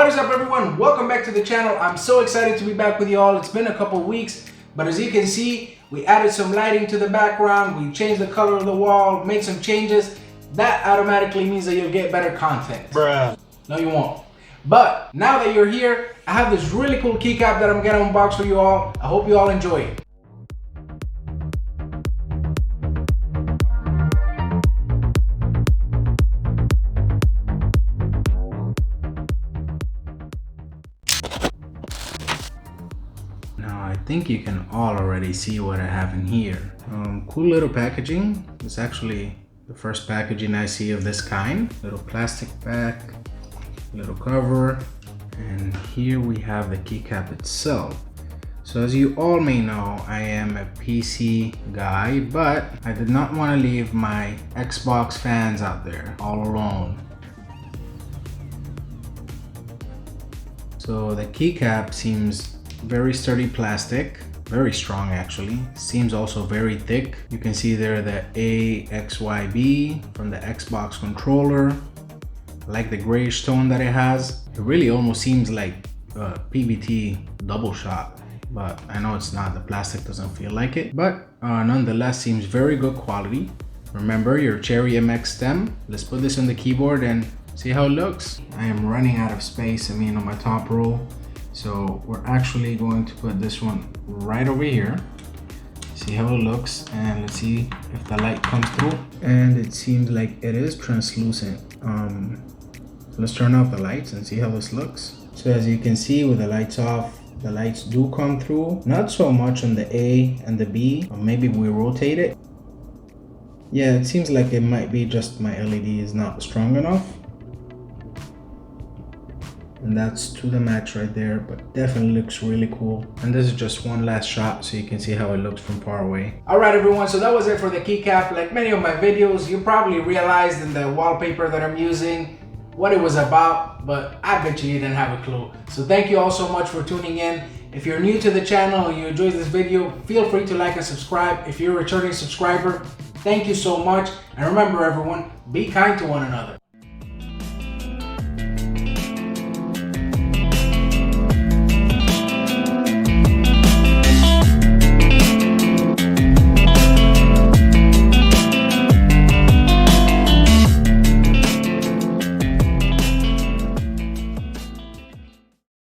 What is up, everyone? Welcome back to the channel. I'm so excited to be back with you all. It's been a couple weeks, but as you can see, we added some lighting to the background. We changed the color of the wall, made some changes. That automatically means that you'll get better content. Bruh. No, you won't. But now that you're here, I have this really cool keycap that I'm gonna unbox for you all. I hope you all enjoy it. Now I think you can all already see what I have in here. Cool little packaging. It's actually the first packaging I see of this kind. Little plastic back, little cover, and here we have the keycap itself. So as you all may know, I am a PC guy, but I did not want to leave my Xbox fans out there all alone. So the keycap seems very sturdy plastic, very strong actually. Seems also very thick. You can see there the AXYB from the Xbox controller. I like the grayish tone that it has. It really almost seems like a PBT double shot, but I know it's not. The plastic doesn't feel like it, but nonetheless seems very good quality. Remember your Cherry MX stem. Let's put this on the keyboard and see how it looks. I am running out of space, on my top row. So we're actually going to put this one right over here. See how it looks, and let's see if the light comes through. And it seems like it is translucent. Let's turn off the lights and see how this looks. So as you can see, with the lights off, the lights do come through. Not so much on the A and the B, or maybe we rotate it. Yeah, it seems like it might be just my LED is not strong enough. And that's to the match right there, but definitely looks really cool. And this is just one last shot so you can see how it looks from far away. All right, everyone, so that was it for the keycap. Like many of my videos, you probably realized in the wallpaper that I'm using what it was about, but I bet you didn't have a clue. So thank you all so much for tuning in. If you're new to the channel and you enjoyed this video, feel free to like and subscribe. If you're a returning subscriber, thank you so much. And remember, everyone, be kind to one another.